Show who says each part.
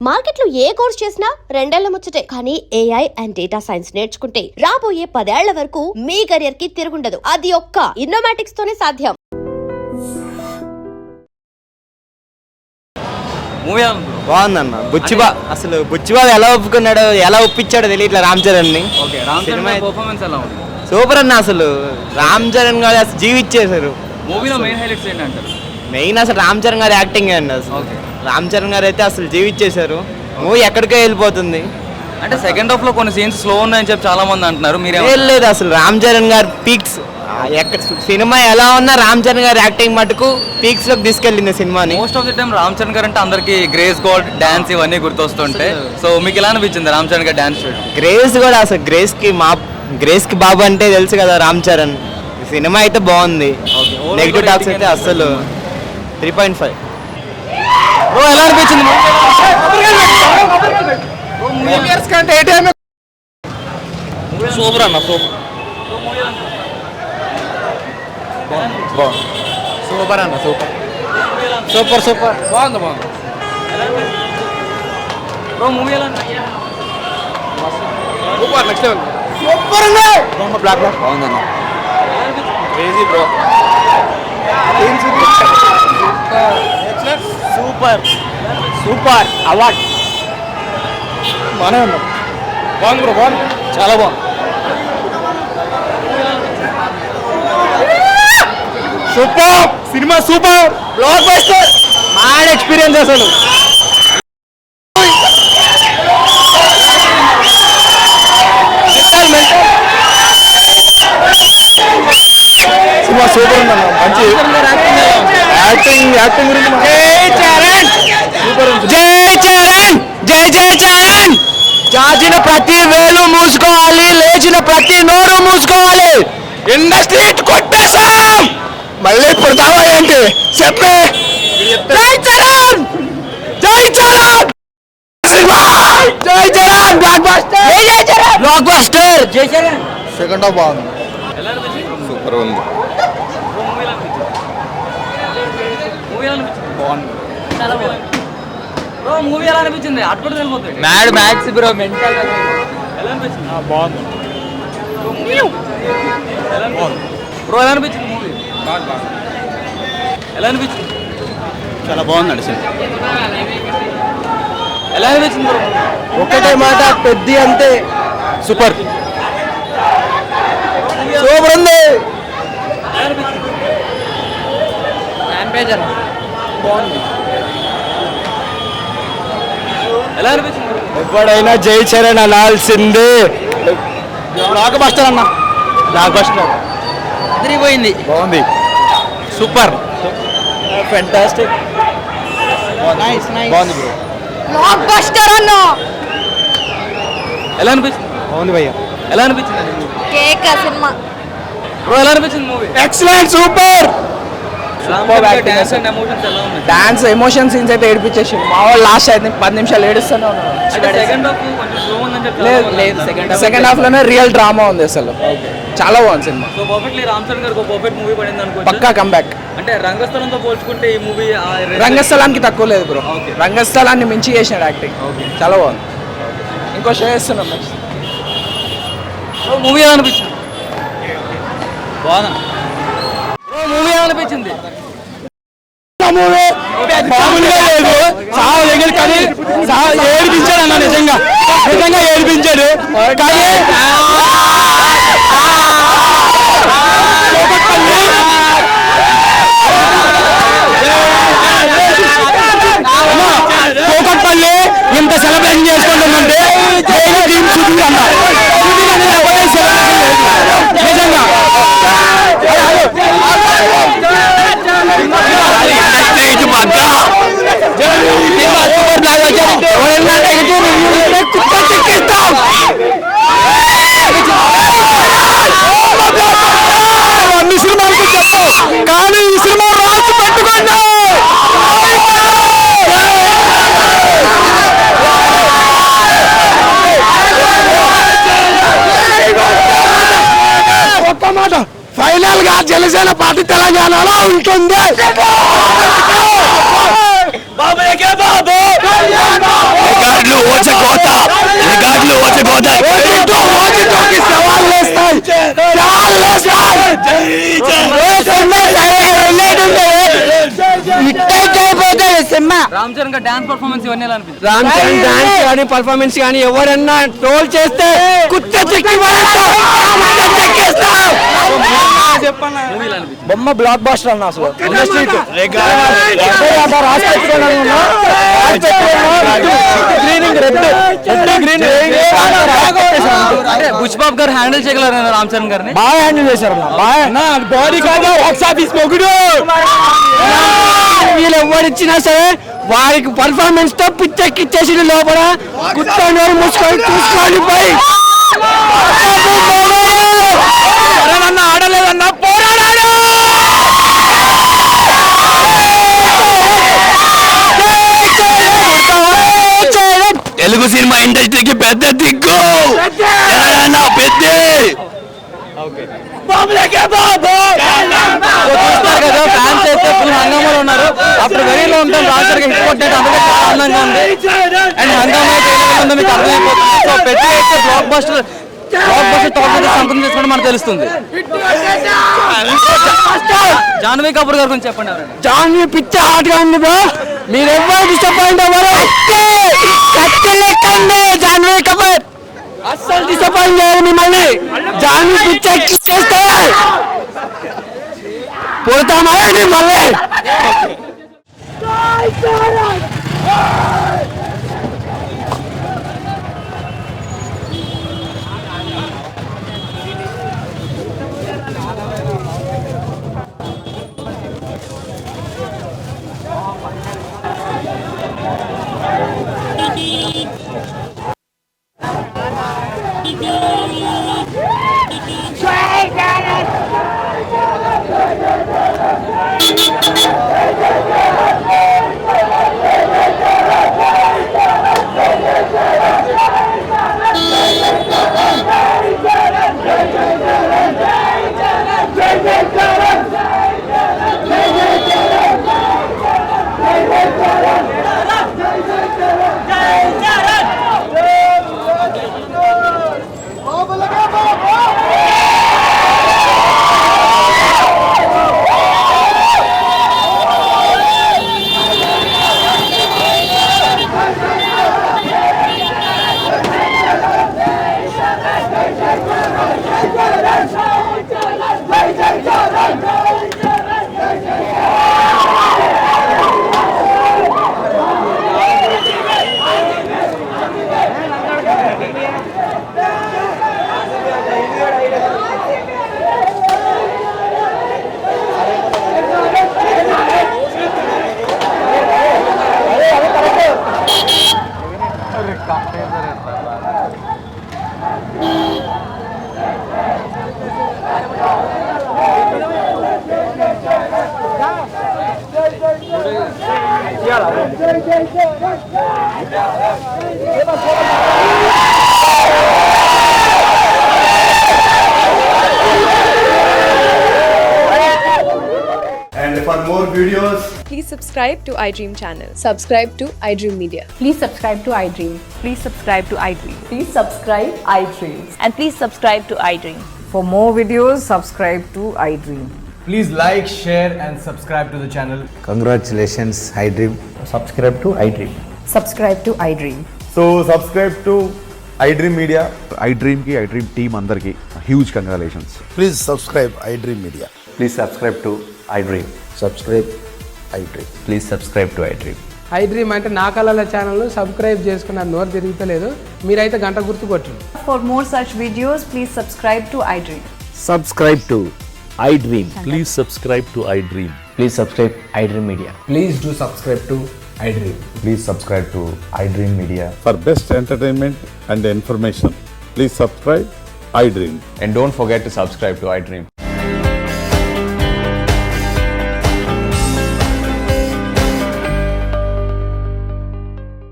Speaker 1: మార్కెట్లో ఏ కోర్స్ చేసినా రెండేళ్ల ముచ్చటే. కానీ ఏఐ అండ్ డేటా సైన్స్ నేర్చుకుంటే రాబోయే 10 ఏళ్ల వరకు మీ కెరియర్ కి తిరుగుండదు. అది ఒక్క ఇన్నోమాటిక్స్ తోనే సాధ్యం.
Speaker 2: బాగుందన్న. బుచ్చిబా అసలు బుచ్చిబాబు ఎలా ఒప్పుకున్నాడో ఎలా ఒప్పించాడో తెలియట్లే రామ్ చరణ్ ని. సూపర్ అన్న. అసలు రామ్ చరణ్ గారు అసలు జీవిచ్చేశారు.
Speaker 3: మూవీలో మెయిన్ హైలైట్స్ ఏంటంటారు?
Speaker 2: మెయిన్ అసలు రామ్ చరణ్ గారి యాక్టింగ్ అండి. అసలు రామ్ చరణ్ గారు అయితే అసలు జీవిచ్చేశారు. మూవీ ఎక్కడికో వెళ్ళిపోతుంది.
Speaker 3: అంటే సెకండ్ హాఫ్ లో కొన్ని సీన్స్ స్లో ఉన్నాయని చెప్పి చాలా మంది అంటున్నారు. మీరు
Speaker 2: లేదు అసలు రామ్ చరణ్ గారు పీక్స్ ఎక్కడ సినిమా ఎలా ఉన్నా రామ్ చరణ్ గారి యాక్టింగ్ మటుకు పీక్స్ లోకి తీసుకెళ్ళింది సినిమాని.
Speaker 3: Most of the time Ram Charan గారు అంటే అందరికి గ్రేస్ గోల్డ్ డాన్స్ ఇవన్నీ గుర్తొస్తుంటే, సో మీకు ఎలా అనిపించింది రామ్ చరణ్ గారు డాన్స్ చేయడం?
Speaker 2: గ్రేస్ కూడా అసలు గ్రేస్ కి బాబు అంటే తెలుసు కదా రామ్ చరణ్. సినిమా అయితే బాగుంది. నెగిటివ్ టాక్స్ అయితే అసలు 3.5.
Speaker 3: ఎలా అనిపించింది?
Speaker 2: సూపర్ అన్న. సూపర్ అన్న. సూపర్
Speaker 3: బాగుంది. బ్రో మూవీ ఎలా
Speaker 2: super next level. Super block బాగుందన్న. Crazy bro. సూపర్ అవార్డ్ బాగానే ఉన్నాం. బాగుంది బ్రో. బాగుంది. చాలా బాగుంది. సూపర్ సినిమా. Super blockbuster. Mad experience అసలు. సినిమా సూపర్ ఉందన్న. మంచి యాక్టింగ్ గురించి. జై చరణ్. చాచిన ప్రతి వేలు మూసుకోవాలి, లేచిన ప్రతి నోరు మూసుకోవాలి. ఇండస్ట్రీ కొట్టేశాం. మళ్ళీ ఇప్పుడు దావా ఏంటి చెప్పే. జై చరణ్. Blockbuster. జై చరణ్. సెకండ్ హాఫ్ బాగుంది. సూపర్ ఉంది.
Speaker 3: మూవీ ఎలా అనిపించింది? అటు వెళ్ళిపోతుంది.
Speaker 2: Mad max bro. మెంటల్
Speaker 3: ఎలా అనిపించింది?
Speaker 2: బాగుంది.
Speaker 3: బ్రో ఎలా అనిపించింది మూవీ? ఎలా అనిపించింది?
Speaker 2: చాలా బాగుందండి సార్.
Speaker 3: ఎలా అనిపించింది బ్రో?
Speaker 2: ఒకటే మాట పెద్ద అంతే. సూపర్ ఉంది.
Speaker 3: బాగుంది. ఎలా అనిపించింది?
Speaker 2: ఎప్పుడైనా జై చరణ్ అనాల్సిందే. బ్లాక్ బస్టర్ అన్న. బ్లాక్ బస్టర్
Speaker 3: అదిరిపోయింది.
Speaker 2: బాగుంది. Super fantastic. బాగుంది బ్రో.
Speaker 1: బ్లాక్ బస్టర్ అన్న.
Speaker 3: ఎలా అనిపించింది?
Speaker 2: బాగుంది భయ్య.
Speaker 3: ఎలా అనిపించింది
Speaker 1: కేక్ సినిమా?
Speaker 3: బ్రో ఎలా అనిపించింది movie?
Speaker 2: Excellent. Super.
Speaker 3: Dance
Speaker 2: emotion scenes అయితే ఏడిపించేసి మా వాళ్ళు లాస్ట్ అయితే 10 నిమిషాలు ఏడుస్తూనే ఉన్నారు. లేదు సెకండ్ హాఫ్ లోనే రియల్ డ్రామా ఉంది అసలు. చాలా బాగుంది cinema.
Speaker 3: So perfectly Ram Charan గారికి ఒక పర్ఫెక్ట్ మూవీ పడింది అనుకో.
Speaker 2: పక్కా కంబ్యాక్.
Speaker 3: అంటే రంగస్థలంతో పోల్చుకుంటే ఈ మూవీ
Speaker 2: రంగస్థలానికి తక్కువ లేదు బ్రో. రంగస్థలాన్ని మించి చేసినాడు యాక్టింగ్. చాలా బాగుంది. ఇంకో షో చేస్తున్నాం నెక్స్ట్.
Speaker 3: మూవీ ఏమనిపించింది? బాగుందా మూవీ? ఏమనిపించింది?
Speaker 2: ఏడిపించాడు అన్న. నిజంగా ఏడిపించాడు. కానీ కోకట్పల్లి ఇంత సెలబ్రేషన్ చేసుకుంటుందంటే నిజంగా అన్ని సినిమాలకు చెప్పు, కానీ ఈ సినిమా రాసి పెట్టుకోండి. ఒక్క మాట, ఫైనల్ గా జనసేన పార్టీ తెలంగాణలో ఉంటుంది. బాబు
Speaker 3: రామ్ చరణ్ గారి డాన్స్ పర్ఫార్మెన్స్ ఇవన్నీ ఎలా అనిపించింది?
Speaker 4: రామ్ చరణ్ డాన్స్ కానీ పర్ఫార్మెన్స్ కానీ ఎవరన్నా ట్రోల్ చేస్తే కుత్త చెక్కి బొమ్మ బ్లాక్ బాస్టర్ అన్న అసలు
Speaker 3: బుచ్బాబు గారు హ్యాండిల్ చేయగలరు రామ్ చరణ్ గారిని.
Speaker 4: బాగా హ్యాండిల్ చేశారు బాడీ కాదు బాక్స్ ఆఫీస్ మొగుడు. వీళ్ళు ఎవరిచ్చినా సరే వారికి పర్ఫార్మెన్స్ తో పిచ్చెక్కిచ్చేసి లోపల కుత్తండి మూసుకొని చూసుకొని పోయి సరేనన్నా ఆడలేదన్నా పోరాడాడు. తెలుగు సినిమా ఇండస్ట్రీకి పెద్ద దిక్కు పెద్ద
Speaker 3: చూస్తారు కదా ఫ్యాన్స్ అయితే ఫుల్ హంగామాలో ఉన్నారు. అప్పుడు వెరీలో ఉంటాం రామ్ చరణ్ హిట్ కొట్టినట్టు అందుకే చాలా ఆనందంగా ఉంది. అండ్ హంగామా అయితే ఉందో మీకు అర్థమైపోతుంది. సో పెద్ద అయితే బ్లాక్ బస్టర్ టాప్ అయితే సంతం చేసుకుంటే మనకు తెలుస్తుంది. జాన్వీ కపూర్ గారి గురించి చెప్పండి.
Speaker 4: జాన్వీ పిచ్చ హాట్ గా ఉంది బ్రో. మీరు ఎవరు డిసప్పాయింట్ అవ్వరు. జాన్వీ కపూర్ అస్సలు డిసప్పాయింట్ చేయరు మిమ్మల్ని. జాన్వీ పిచ్చ ఎక్కిచ్చేస్తే పోతామా మళ్ళీ.
Speaker 5: And for more videos,
Speaker 6: Please subscribe to iDream channel.
Speaker 7: Subscribe to iDream Media.
Speaker 8: Please subscribe to iDream.
Speaker 9: Please subscribe to iDream.
Speaker 7: Please subscribe iDream.
Speaker 9: And please subscribe to iDream.
Speaker 8: For more videos, subscribe to iDream.
Speaker 5: please like, share and subscribe to the channel.
Speaker 10: Congratulations, iDream.
Speaker 5: Subscribe to iDream.
Speaker 8: Subscribe to iDream.
Speaker 5: So subscribe to iDream Media.
Speaker 11: iDream ki iDream team andarki huge congratulations.
Speaker 10: Please subscribe iDream Media.
Speaker 5: Please subscribe to iDream.
Speaker 10: Subscribe iDream.
Speaker 5: Please subscribe to iDream.
Speaker 4: iDream అంటే నా కళల channel subscribe చేసుకున్న నోరు తిరుగుతలేదు. మీరైతే గంట గుర్తు కొట్టండి.
Speaker 8: For more such videos, please subscribe to iDream.
Speaker 10: Subscribe to iDream.
Speaker 11: Please subscribe to iDream.
Speaker 5: Please subscribe iDream Media.
Speaker 10: Please do subscribe to iDream.
Speaker 5: Please subscribe to iDream Media.
Speaker 11: For best entertainment and information, please subscribe iDream.
Speaker 5: And don't forget to subscribe to iDream.